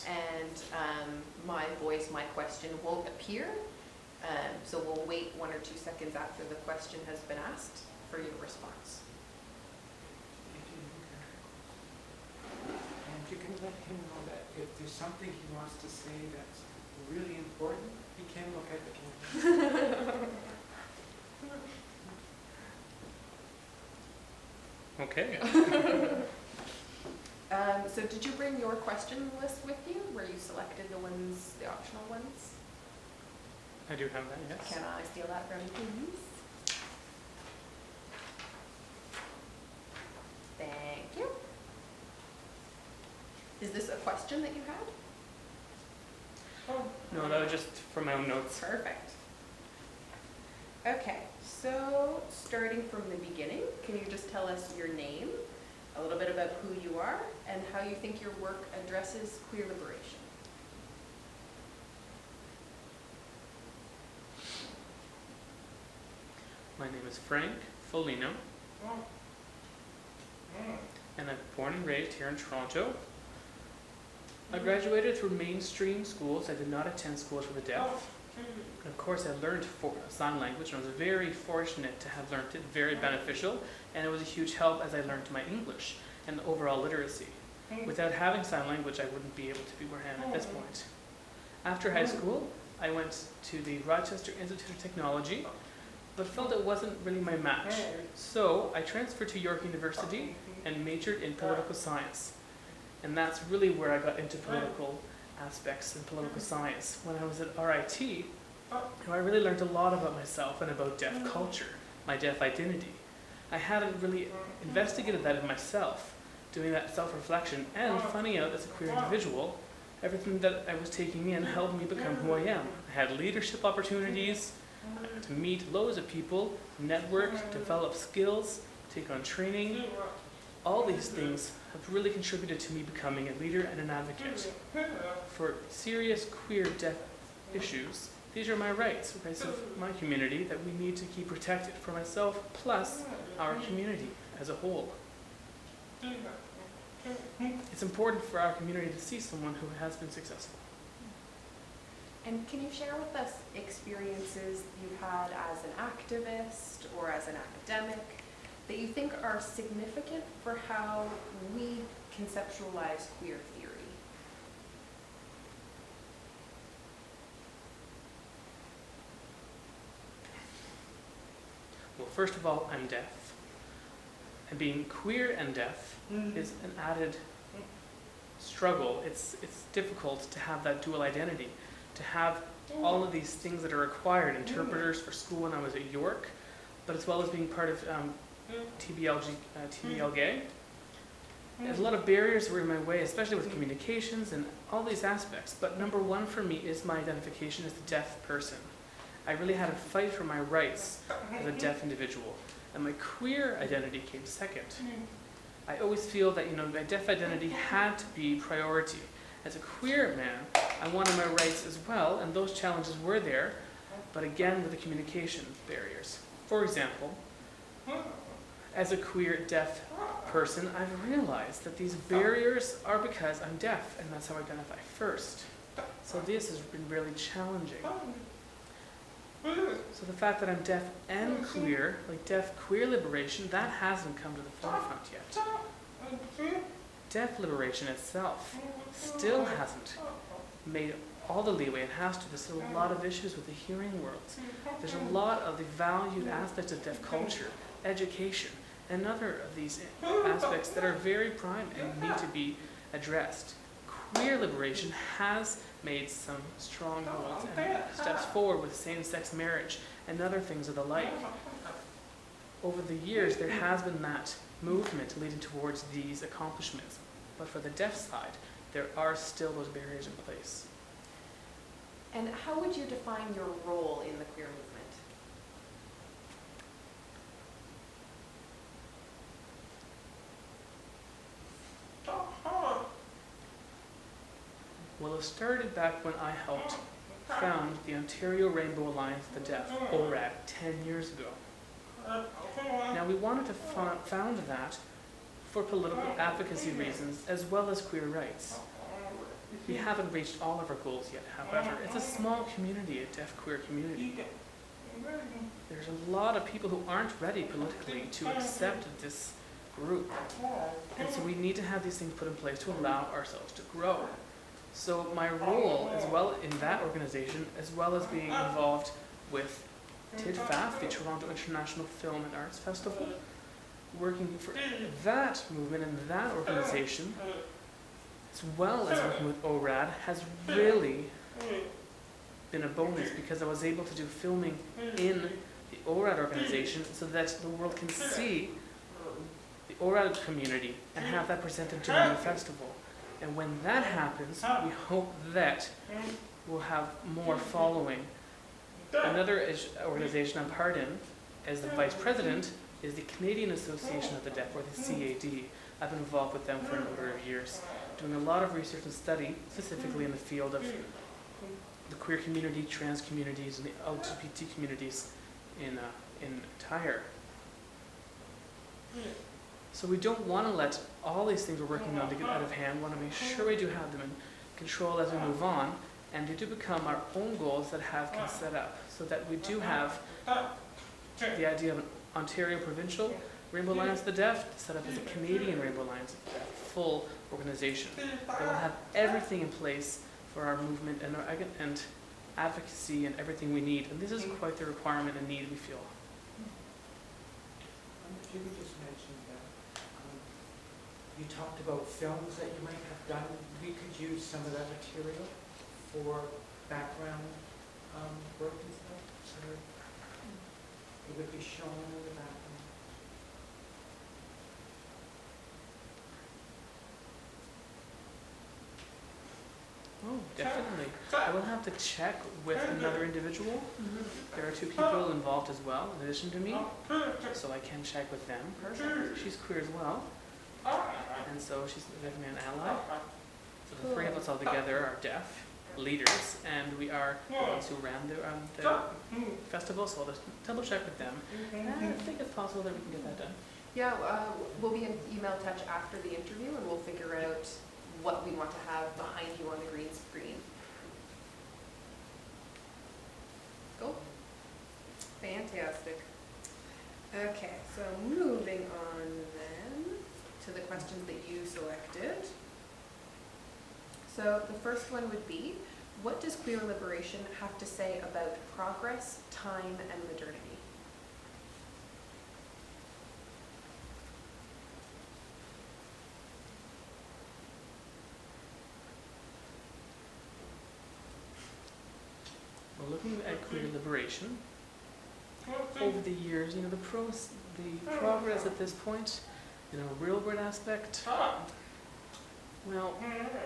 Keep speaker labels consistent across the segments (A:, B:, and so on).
A: and my voice, my question won't appear. So we'll wait 1 or 2 seconds after the question has been asked for your response.
B: And you can let him know that if there's something he wants to say that's really important, he can look at the camera.
C: Okay.
A: So did you bring your question list with you, where you selected the optional ones?
C: I do have that, yes.
A: Can I steal that from you, please? Thank you. Is this a question that you had?
C: No, that was just from my own notes.
A: Perfect. Okay, so starting from the beginning, can you just tell us your name, a little bit about who you are, and how you think your work addresses queer liberation?
C: My name is Frank Folino, and I'm born and raised here in Toronto. I graduated through mainstream schools. I did not attend schools for the deaf. And of course, I learned sign language, and I was very fortunate to have learned it, very beneficial, and it was a huge help as I learned my English and overall literacy. Without having sign language, I wouldn't be able to be where I am at this point. After high school, I went to the Rochester Institute of Technology, but felt it wasn't really my match. So I transferred to York University and majored in political science. And that's really where I got into political aspects and political science. When I was at RIT, I really learned a lot about myself and about deaf culture, my deaf identity. I hadn't really investigated that in myself, doing that self-reflection, and finding out as a queer individual, everything that I was taking in helped me become who I am. I had leadership opportunities, I got to meet loads of people, network, develop skills, take on training. All these things have really contributed to me becoming a leader and an advocate. For serious queer deaf issues, these are my rights of my community that we need to keep protected for myself, plus our community as a whole. It's important for our community to see someone who has been successful.
A: And can you share with us experiences you've had as an activist or as an academic that you think are significant for how we conceptualize queer theory?
C: Well, first of all, I'm deaf. And being queer and deaf is an added struggle. It's difficult to have that dual identity, to have all of these things that are required, interpreters for school when I was at York, but as well as being part of TBL Gay. There's a lot of barriers that were in my way, especially with communications and all these aspects. But number one for me is my identification as a deaf person. I really had to fight for my rights as a deaf individual. And my queer identity came second. I always feel that, my deaf identity had to be priority. As a queer man, I wanted my rights as well, and those challenges were there, but again with the communication barriers. For example, as a queer deaf person, I've realized that these barriers are because I'm deaf, and that's how I identify first. So this has been really challenging. So the fact that I'm deaf and queer, like deaf queer liberation, that hasn't come to the forefront yet. Deaf liberation itself still hasn't made all the leeway it has to. There's still a lot of issues with the hearing world. There's a lot of the valued aspects of deaf culture, education, and other of these aspects that are very prime and need to be addressed. Queer liberation has made some strong holds and steps forward with same-sex marriage and other things of the like. Over the years, there has been that movement leading towards these accomplishments. But for the deaf side, there are still those barriers in place.
A: And how would you define your role in the queer movement?
C: Well, it started back when I helped found the Ontario Rainbow Alliance of the Deaf, ORAD, 10 years ago. Now, we wanted to found that for political advocacy reasons as well as queer rights. We haven't reached all of our goals yet, however. It's a small community, a deaf queer community. There's a lot of people who aren't ready politically to accept this group. And so we need to have these things put in place to allow ourselves to grow. So my role as well in that organization, as well as being involved with TIDFAF, the Toronto International Film and Arts Festival, working for that movement and that organization, as well as working with ORAD, has really been a bonus because I was able to do filming in the ORAD organization so that the world can see the ORAD community and have that presented during the festival. And when that happens, we hope that we'll have more following. Another organization I'm part in, as the vice president, is the Canadian Association of the Deaf, or the CAD. I've been involved with them for a number of years, doing a lot of research and study, specifically in the field of the queer community, trans communities, and the LGBT communities in Tyre. So we don't want to let all these things we're working on to get out of hand. We want to make sure we do have them in control as we move on, and they do become our own goals that have been set up, so that we do have the idea of an Ontario Provincial Rainbow Alliance of the Deaf set up as a Canadian Rainbow Alliance of the Deaf, full organization that will have everything in place for our movement and advocacy and everything we need. And this is quite the requirement and need we feel.
B: If you could just mention that you talked about films that you might have done. We could use some of that material for background work and stuff, so it would be shown in the background.
C: Oh, definitely. I will have to check with another individual. There are 2 people involved as well, in addition to me, so I can check with them. She's queer as well, and so she's definitely an ally. So the 3 of us all together are deaf leaders, and we are the ones who ran the festival, so I'll just double check with them. And I think it's possible that we can get that done.
A: Yeah, we'll be in email touch after the interview, and we'll figure out what we want to have behind you on the green screen. Cool. Fantastic. Okay, so moving on then to the questions that you selected. So the first one would be, what does queer liberation have to say about progress, time, and modernity?
C: Well, looking at queer liberation, over the years, the progress at this point, real world aspect, well,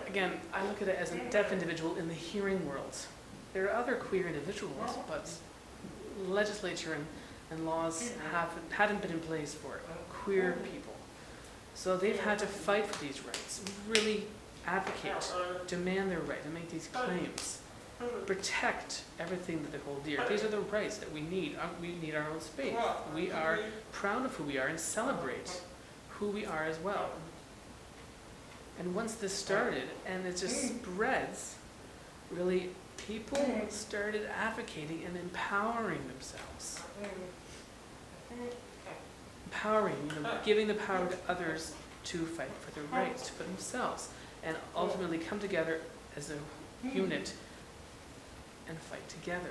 C: again, I look at it as a deaf individual in the hearing world. There are other queer individuals, but legislature and laws hadn't been in place for queer people. So they've had to fight for these rights, really advocate, demand their right, and make these claims. Protect everything that they hold dear. These are the rights that we need. We need our own space. We are proud of who we are and celebrate who we are as well. And once this started, and it just spreads, really, people started advocating and empowering themselves. Empowering, giving the power to others to fight for their rights, for themselves, and ultimately come together as a unit and fight together.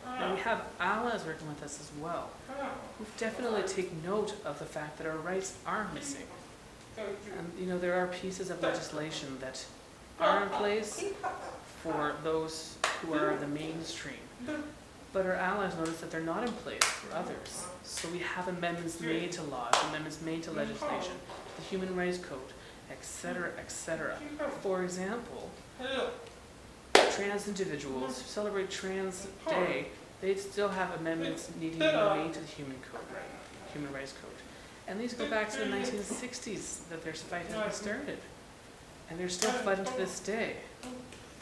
C: Now we have allies working with us as well, who definitely take note of the fact that our rights are missing. And there are pieces of legislation that are in place for those who are the mainstream. But our allies notice that they're not in place for others. So we have amendments made to laws, amendments made to legislation, the Human Rights Code, etc., etc. For example, trans individuals who celebrate Trans Day, they still have amendments needing to be made to the Human Rights Code. And these go back to the 1960s that their fight has been started. And they're still fighting to this day.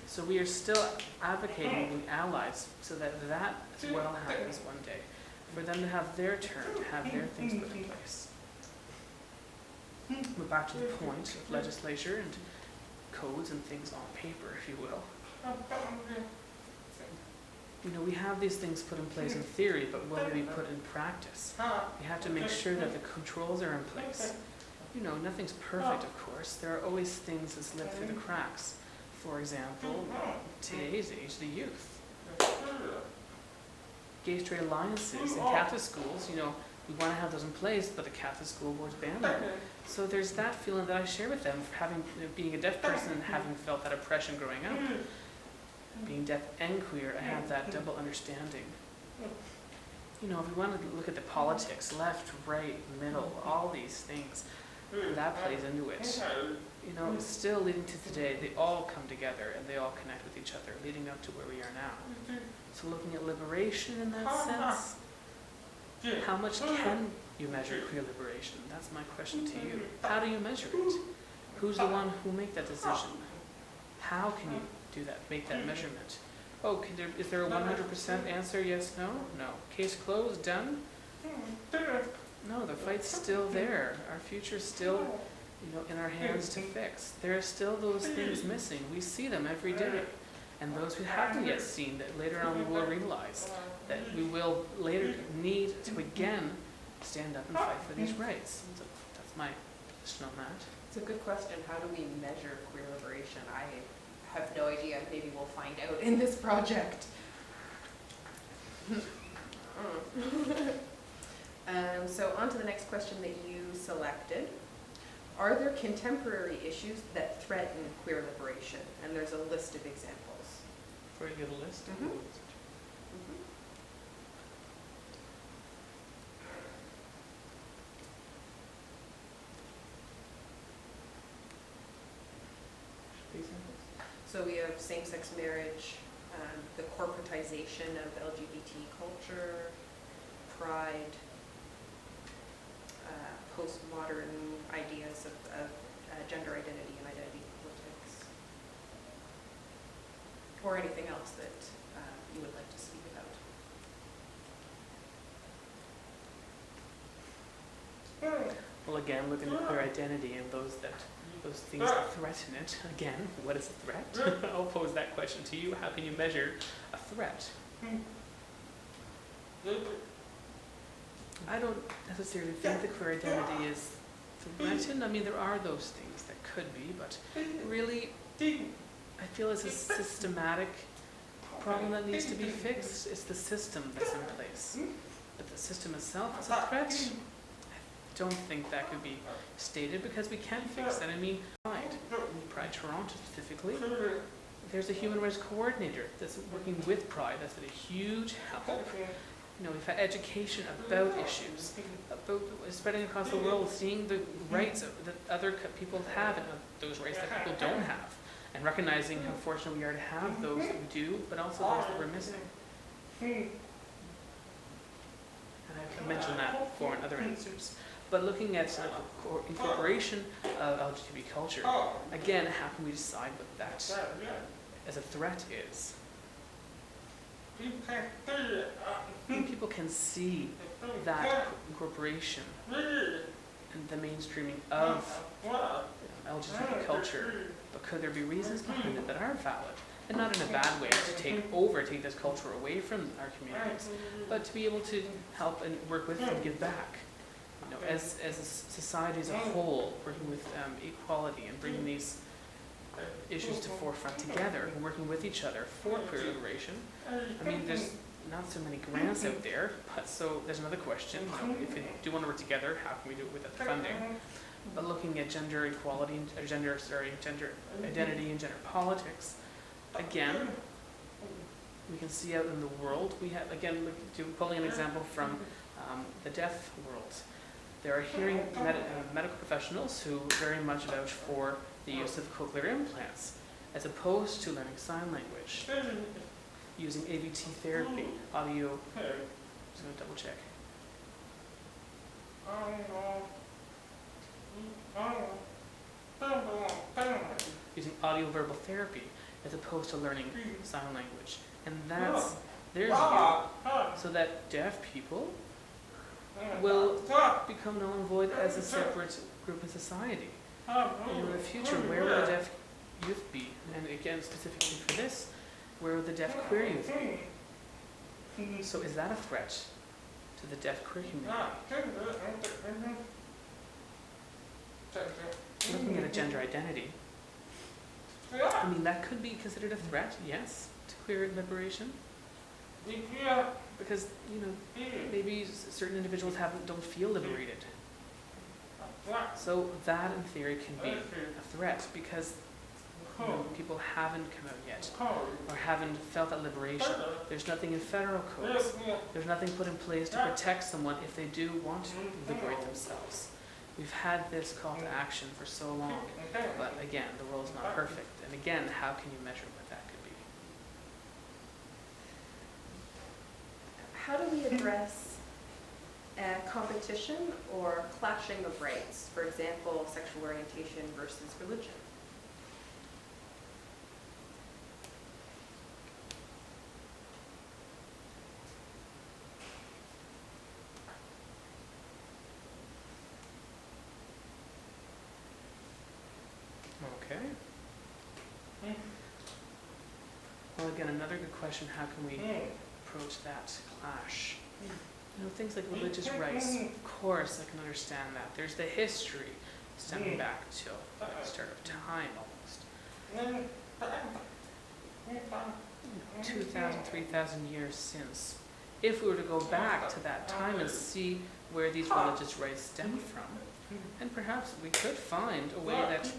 C: So we are still advocating and being allies so that that as well happens one day. For them to have their turn, to have their things put in place. But back to the point of legislature and codes and things on paper, if you will. You know, we have these things put in place in theory, but will they be put in practice? We have to make sure that the controls are in place. You know, nothing's perfect, of course. There are always things that slip through the cracks. For example, today's age, the youth. Gay-straight alliances in Catholic schools, you know, we want to have those in place, but the Catholic school boards ban them. So there's that feeling that I share with them, having being a deaf person and having felt that oppression growing up. Being deaf and queer, I have that double understanding. You know, if we want to look at the politics, left, right, middle, all these things, that plays into it. You know, still leading to today, they all come together and they all connect with each other, leading up to where we are now. So looking at liberation in that sense, how much can you measure queer liberation? That's my question to you. How do you measure it? Who's the one who make that decision? How can you do that, make that measurement? Oh, is there a 100% answer, yes, no? No. Case closed, done? No, the fight's still there. Our future's still, you know, in our hands to fix. There are still those things missing. We see them every day. And those who haven't yet seen that, later on we will realize that we will later need to again stand up and fight for these rights. So that's my position on that.
A: It's a good question. How do we measure queer liberation? I have no idea. Maybe we'll find out in this project. So on to the next question that you selected. Are there contemporary issues that threaten queer liberation? And there's a list of examples.
C: Very good list.
A: So we have same-sex marriage, the corporatization of LGBT culture, pride, postmodern ideas of gender identity and identity politics, or anything else that you would like to speak about.
C: Well, again, looking at queer identity and those things that threaten it. Again, what is a threat? I'll pose that question to you. How can you measure a threat? I don't necessarily think that queer identity is threatened. I mean, there are those things that could be, but really, I feel it's a systematic problem that needs to be fixed. It's the system that's in place. But the system itself is a threat. I don't think that could be stated because we can fix that. I mean, Pride Toronto specifically, there's a human rights coordinator that's working with Pride. That's been a huge help. You know, we've had education about issues, about spreading across the world, seeing the rights that other people have and those rights that people don't have, and recognizing how fortunate we are to have those that we do, but also those that we're missing. And I've mentioned that before in other answers. But looking at incorporation of LGBT culture, again, how can we decide what that as a threat is? People can see that incorporation and the mainstreaming of LGBT culture, but could there be reasons behind it that are valid? And not in a bad way to take this culture away from our communities, but to be able to help and work with and give back. You know, as a society as a whole, working with equality and bringing these issues to forefront together and working with each other for queer liberation. I mean, there's not so many grants out there, but so there's another question. You know, if we do want to work together, how can we do it without the funding? But looking at gender equality, gender identity and gender politics, again, we can see out in the world, we have, again, pulling an example from the deaf world. There are hearing medical professionals who very much vouch for the use of cochlear implants, as opposed to learning sign language, using AVT therapy, audio, just going to double check. Using audio-verbal therapy, as opposed to learning sign language. And that's their view, so that deaf people will become null and void as a separate group in society. In the future, where will the deaf youth be? And again, specifically for this, where will the deaf queer youth be? So is that a threat to the deaf queer community? Looking at a gender identity, I mean, that could be considered a threat, yes, to queer liberation. Because, you know, maybe certain individuals don't feel liberated. So that, in theory, can be a threat because you know, people haven't come out yet or haven't felt that liberation. There's nothing in federal codes. There's nothing put in place to protect someone if they do want to liberate themselves. We've had this call to action for so long, but again, the world's not perfect. And again, how can you measure what that could be?
A: How do we address competition or clashing of rights? For example, sexual orientation versus religion.
C: Okay. Well, again, another good question, how can we approach that clash? You know, things like religious rights, of course I can understand that. There's the history stemming back to the start of time almost. 2,000, 3,000 years since. If we were to go back to that time and see where these religious rights stem from, and perhaps we could find a way that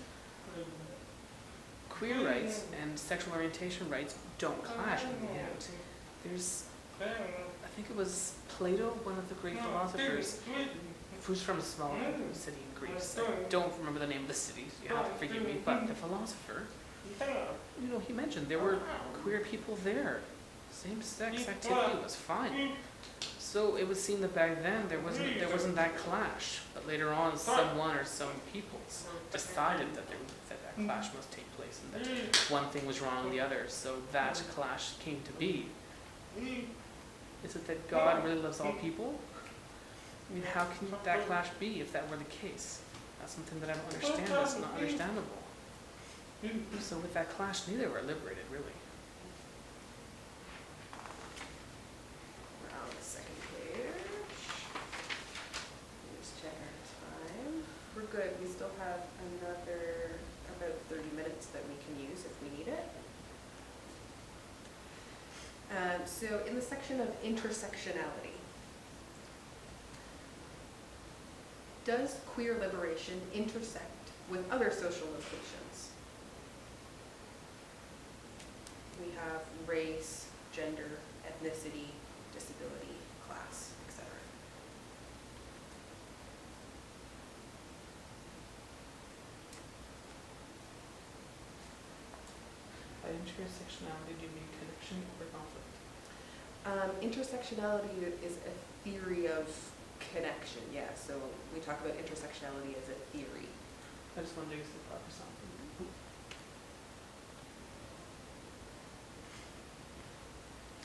C: queer rights and sexual orientation rights don't clash in the end. There's, I think it was Plato, one of the great philosophers, who's from a small city in Greece. I don't remember the name of the city, you have to forgive me, but the philosopher, you know, he mentioned there were queer people there. Same-sex activity was fine. So it would seem that back then there wasn't that clash, but later on someone or some peoples decided that that clash must take place and that one thing was wrong with the other, so that clash came to be. Is it that God really loves all people? I mean, how can that clash be if that were the case? That's something that I don't understand, that's not understandable. So with that clash, neither were liberated, really.
A: We're on the second page. Just check our time. We're good. We still have another about 30 minutes that we can use if we need it. So in the section of intersectionality, does queer liberation intersect with other social locations? We have race, gender, ethnicity, disability, class, etc.
C: By intersectionality, do you mean connection or conflict?
A: Intersectionality is a theory of connection, yeah. So we talk about intersectionality as a theory.
C: I just wanted to use the proper sound.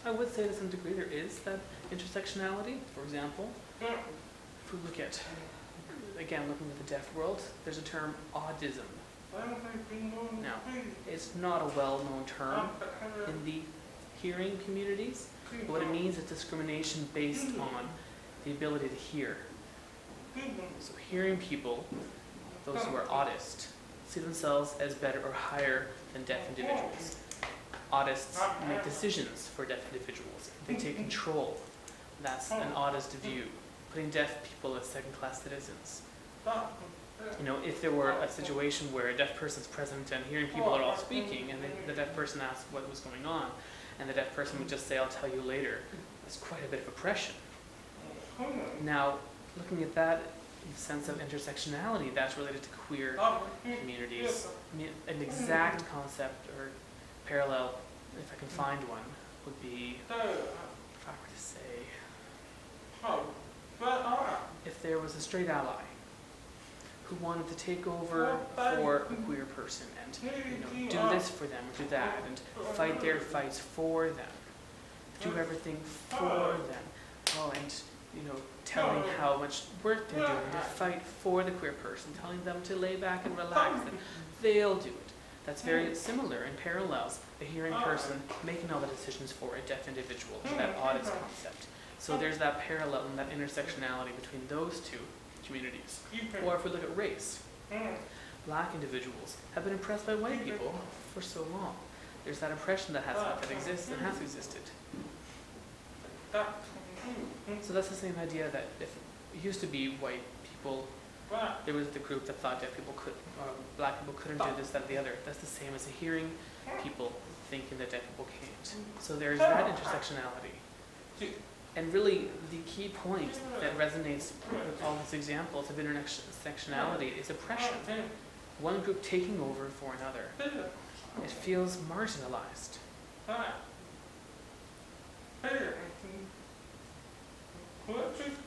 C: I would say to some degree there is that intersectionality. For example, if we look at, again, looking at the deaf world, there's a term autism. Now, it's not a well-known term in the hearing communities, but what it means is discrimination based on the ability to hear. So hearing people, those who are autists, see themselves as better or higher than deaf individuals. Autists make decisions for deaf individuals. They take control. That's an autist view, putting deaf people as second-class citizens. You know, if there were a situation where a deaf person's present and hearing people are all speaking, and the deaf person asks what was going on, and the deaf person would just say, "I'll tell you later," that's quite a bit of oppression. Now, looking at that in the sense of intersectionality, that's related to queer communities. I mean, an exact concept or parallel, if I can find one, would be, if I were to say, if there was a straight ally who wanted to take over for a queer person and, you know, do this for them, or do that, and fight their fights for them, do everything for them. Oh, and telling how much work they're doing to fight for the queer person, telling them to lay back and relax, that they'll do it. That's very similar and parallels a hearing person making all the decisions for a deaf individual, that audits concept. So there's that parallel and that intersectionality between those two communities. Or if we look at race, black individuals have been impressed by white people for so long. There's that impression that exists and has existed. So that's the same idea that if it used to be white people, there was the group that thought deaf people black people couldn't do this, that, or the other. That's the same as the hearing people thinking that deaf people can't. So there's that intersectionality. And really, the key point that resonates with all these examples of intersectionality is oppression. One group taking over for another. It feels marginalized.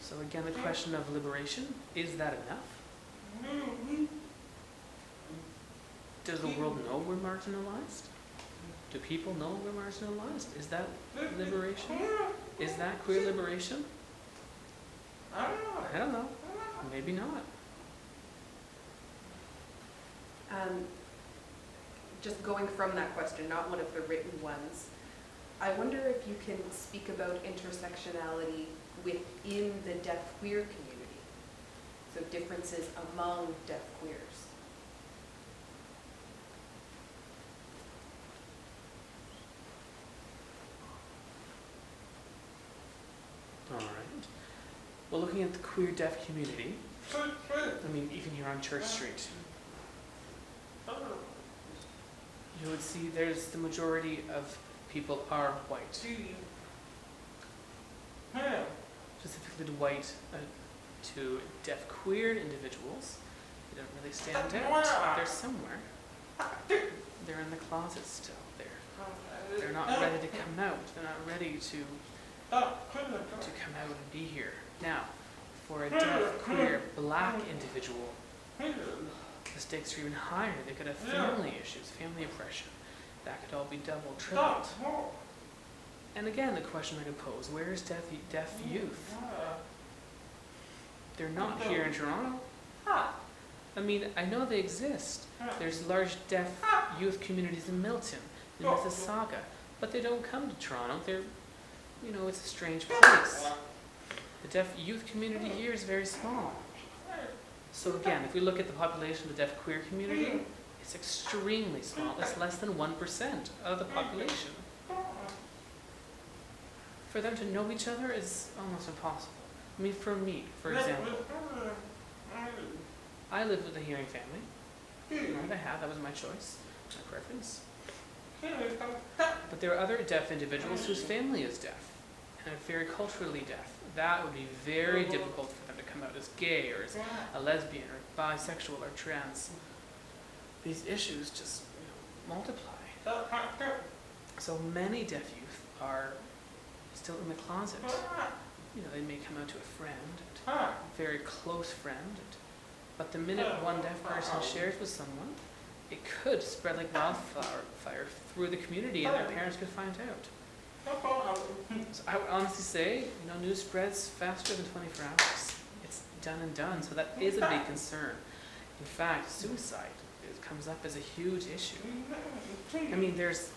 C: So again, the question of liberation, is that enough? Does the world know we're marginalized? Do people know we're marginalized? Is that liberation? Is that queer liberation? I don't know. Maybe not.
A: Just going from that question, not one of the written ones, I wonder if you can speak about intersectionality within the deaf queer community. So differences among deaf queers.
C: All right. Well, looking at the queer deaf community, I mean, even here on Church Street, you would see there's the majority of people are white. Specifically to white, to deaf queer individuals, they don't really stand out. They're somewhere. They're in the closet still. They're not ready to come out. They're not ready to come out and be here. Now, for a deaf, queer, black individual, the stakes are even higher. They could have family issues, family oppression. That could all be double, tripled. And again, the question I could pose, where is deaf youth? They're not here in Toronto. I mean, I know they exist. There's large deaf youth communities in Milton, in Mississauga, but they don't come to Toronto. They're, it's a strange place. The deaf youth community here is very small. So again, if we look at the population of the deaf queer community, it's extremely small. It's less than 1% of the population. For them to know each other is almost impossible. I mean, for me, for example, I live with a hearing family. That was my choice, my preference. But there are other deaf individuals whose family is deaf and are very culturally deaf. That would be very difficult for them to come out as gay or as a lesbian or bisexual or trans. These issues just multiply. So many deaf youth are still in the closet. They may come out to a friend, a very close friend, but the minute one deaf person shares with someone, it could spread like wildfire through the community and their parents could find out. So I would honestly say, news spreads faster than 24 hours. It's done and done, so that is a big concern. In fact, suicide comes up as a huge issue. I mean, there's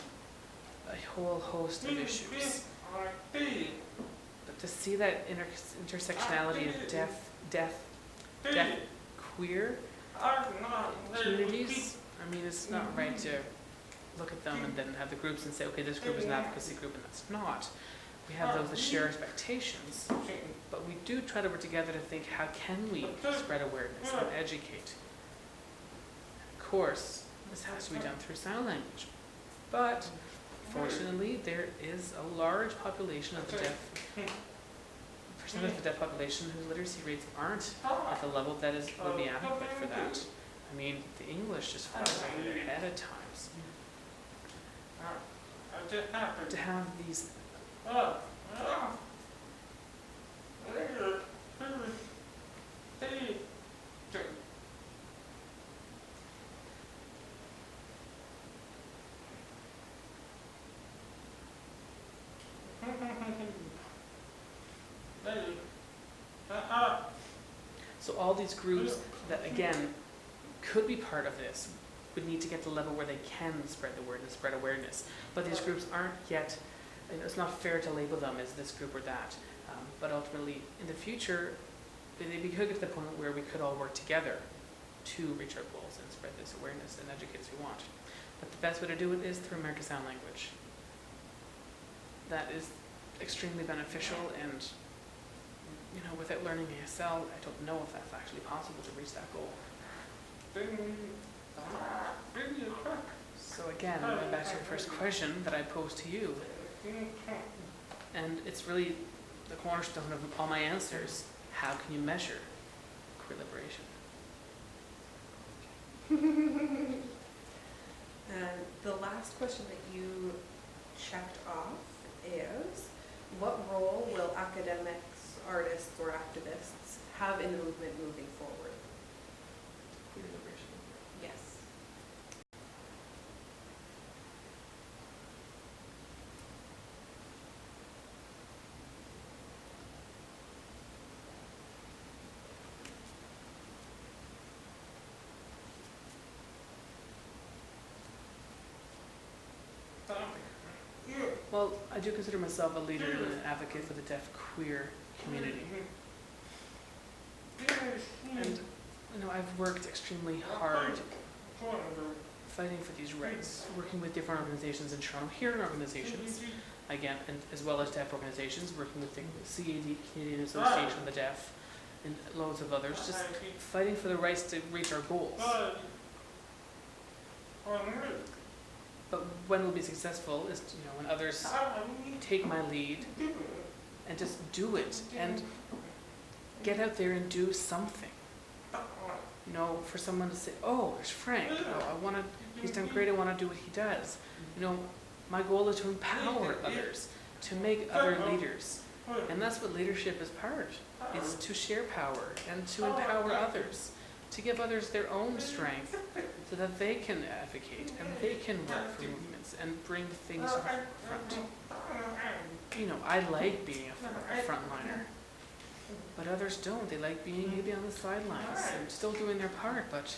C: a whole host of issues. But to see that intersectionality of deaf, queer communities, I mean, it's not right to look at them and then have the groups and say, okay, this group is an advocacy group and that's not. We have those that share expectations, but we do try to work together to think, how can we spread awareness and educate? Of course, this has to be done through sign language, but fortunately, there is a large population of the percentage of the deaf population whose literacy rates aren't at the level that would be adequate for that. I mean, the English just flies over their head at times. To have these all these groups that, again, could be part of this would need to get to the level where they can spread the word and spread awareness. But these groups aren't yet, it's not fair to label them as this group or that. But ultimately, in the future, we could get to the point where we could all work together to reach our goals and spread this awareness and educate as we want. But the best way to do it is through American Sign Language. That is extremely beneficial, and without learning ASL, I don't know if that's actually possible to reach that goal. So again, going back to your first question that I posed to you, and it's really the cornerstone of all my answers. How can you measure queer liberation?
A: And the last question that you checked off is, what role will academics, artists, or activists have in the movement moving forward?
C: Queer liberation.
A: Yes.
C: Well, I do consider myself a leader and an advocate for the deaf queer community. And I've worked extremely hard fighting for these rights, working with different organizations in Toronto, hearing organizations, again, and as well as deaf organizations, working with the CAD, Canadian Association of the Deaf, and loads of others, just fighting for the rights to reach our goals. But when we'll be successful is, when others take my lead and just do it and get out there and do something. For someone to say, oh, there's Frank, he's done great, I want to do what he does. My goal is to empower others, to make other leaders. And that's what leadership is is to share power and to empower others, to give others their own strength so that they can advocate and they can work for movements and bring things front. I like being a frontliner, but others don't. They like being maybe on the sidelines and still doing their part, but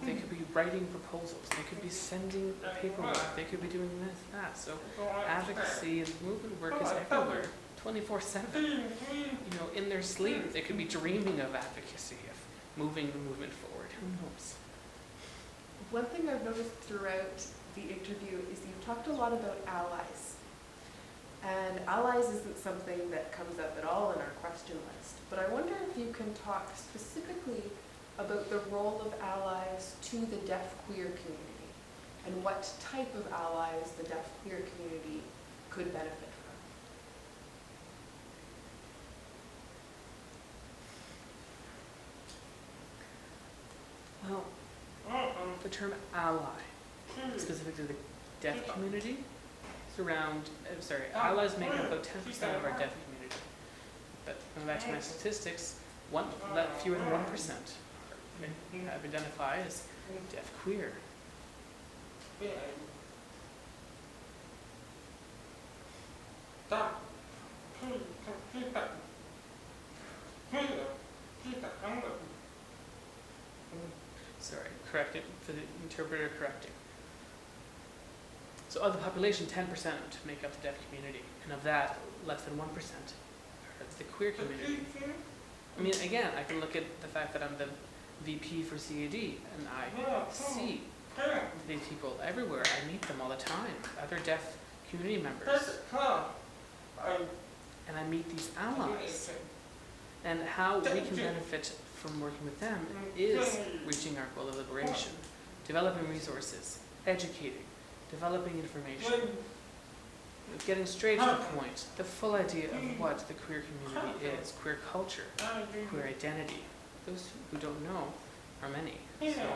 C: they could be writing proposals, they could be sending paperwork, they could be doing this, that. So advocacy and movement work is everywhere, 24/7. In their sleep, they could be dreaming of advocacy, of moving the movement forward. Who knows?
A: One thing I've noticed throughout the interview is you've talked a lot about allies. And allies isn't something that comes up at all in our question list. But I wonder if you can talk specifically about the role of allies to the deaf queer community and what type of allies the deaf queer community could benefit from.
C: Well, the term ally, specific to the deaf community, is around, allies make up about 10% of our deaf community. But going back to my statistics, fewer than 1% have identified as deaf queer. Sorry, correcting, for the interpreter correcting. So of the population, 10% make up the deaf community, and of that, less than 1% are the queer community. I mean, again, I can look at the fact that I'm the VP for CAD, and I see these people everywhere. I meet them all the time, other deaf community members. And I meet these allies. And how we can benefit from working with them is reaching our goal of liberation, developing resources, educating, developing information, getting straight to the point, the full idea of what the queer community is, queer culture, queer identity. Those who don't know are many. So,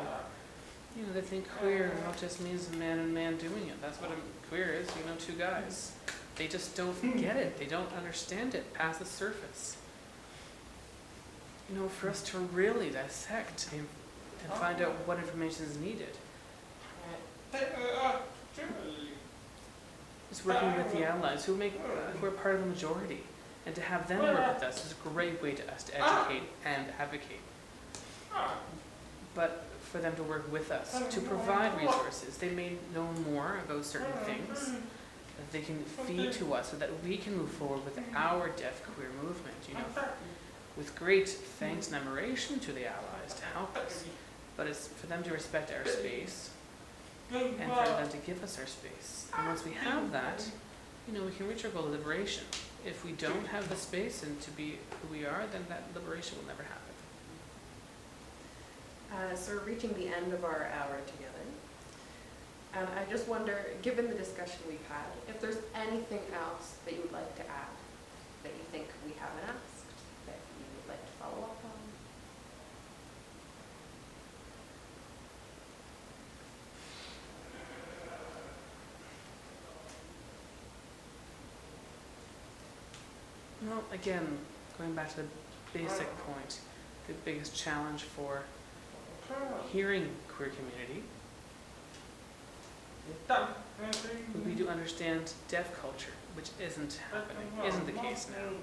C: they think queer not just means a man and man doing it. That's what queer is, two guys. They just don't get it. They don't understand it past the surface. For us to really dissect and find out what information is needed. It's working with the allies who are part of the majority. And to have them work with us is a great way to us to educate and advocate. But for them to work with us, to provide resources. They may know more about certain things that they can feed to us so that we can move forward with our deaf queer movement, you know, with great thanks and admiration to the allies to help us. But it's for them to respect our space and for them to give us our space. And once we have that, you know, we can reach our goal of liberation. If we don't have the space and to be who we are, then that liberation will never happen.
A: So we're reaching the end of our hour together. And I just wonder, given the discussion we've had, if there's anything else that you would like to add that you think we haven't asked, that you would like to follow up on?
C: Well, again, going back to the basic point, the biggest challenge for hearing queer community would be to understand deaf culture, which isn't happening, isn't the case now.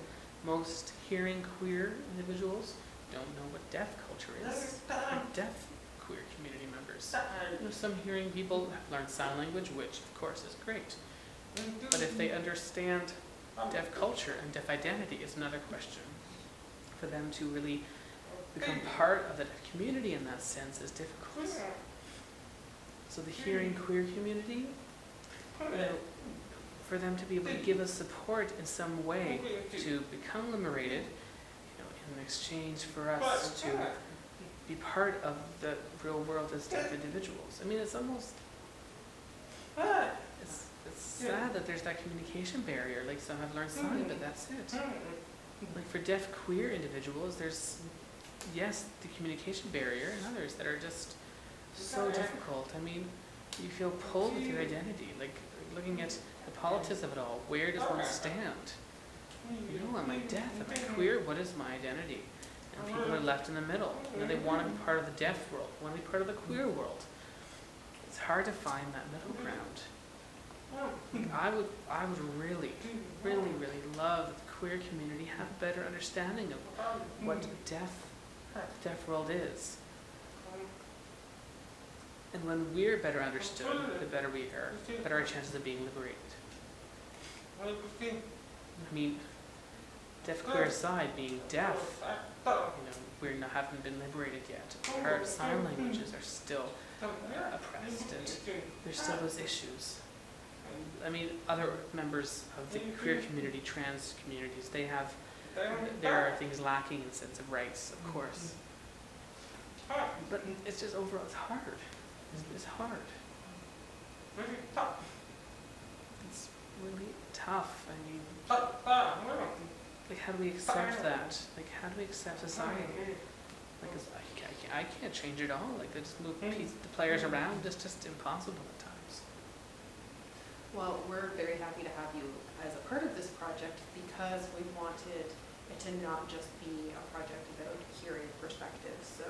C: Most hearing queer individuals don't know what deaf culture is. Or deaf queer community members. You know, some hearing people have learned sign language, which of course is great. But if they understand deaf culture and deaf identity is another question. For them to really become part of the deaf community in that sense is difficult. So the hearing queer community, you know, for them to be able to give us support in some way to become liberated, you know, in exchange for us to be part of the real world as deaf individuals. I mean, it's almost, it's sad that there's that communication barrier. Like, some have learned sign, but that's it. Like, for deaf queer individuals, there's, yes, the communication barrier, and others that are just so difficult. I mean, you feel pulled with your identity, like looking at the politics of it all. Where does one stand? You know, am I deaf? Am I queer? What is my identity? And people are left in the middle. You know, they want to be part of the deaf world, want to be part of the queer world. It's hard to find that middle ground. Like, I would really, really, really love that the queer community have a better understanding of what the deaf world is. And when we're better understood, the better we are, the better our chances of being liberated. I mean, deaf queer aside, being deaf, you know, we haven't been liberated yet. Our sign languages are still oppressed, and there's still those issues. I mean, other members of the queer community, trans communities, there are things lacking in the sense of rights, of course. But it's just overall, it's hard. It's hard. It's really tough. I mean, like, how do we accept that? Like, how do we accept society? Like, I can't change it all. Like, they just move the players around. It's just impossible at times.
A: Well, we're very happy to have you as a part of this project because we wanted it to not just be a project about hearing perspectives. So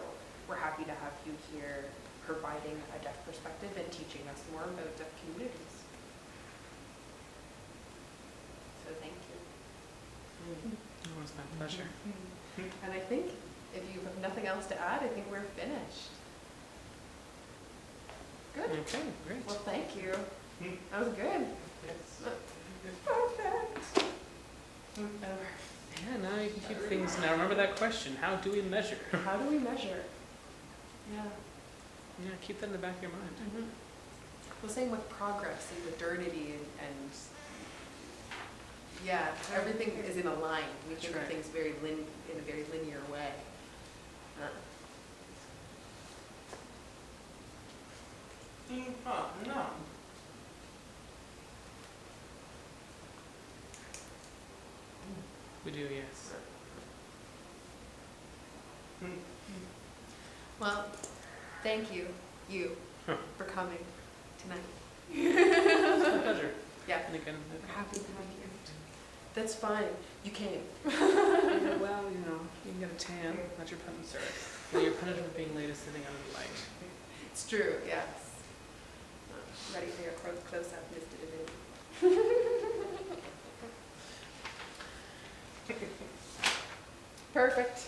A: we're happy to have you here providing a deaf perspective and teaching us more about deaf communities. So thank you.
C: Oh, it's my pleasure.
A: And I think if you have nothing else to add, I think we're finished. Good.
C: Okay, great.
A: Well, thank you. That was good. Perfect.
C: Yeah, now you can keep things. Now remember that question: how do we measure?
A: How do we measure? Yeah.
C: Yeah, keep that in the back of your mind.
A: Well, same with progress and modernity and yeah, everything is in a line. We think of things in a very linear way.
B: No.
C: We do, yes.
A: Well, thank you for coming tonight.
C: It's my pleasure.
A: Yeah.
C: And again,
A: We're happy to have you. That's fine. You came.
C: yeah, well, you know, you can get a tan. That's your punishment, sir. Well, your punishment for being late is sitting under the light.
A: It's true, yes. Ready for your close-up, Mr. Divinity. Perfect.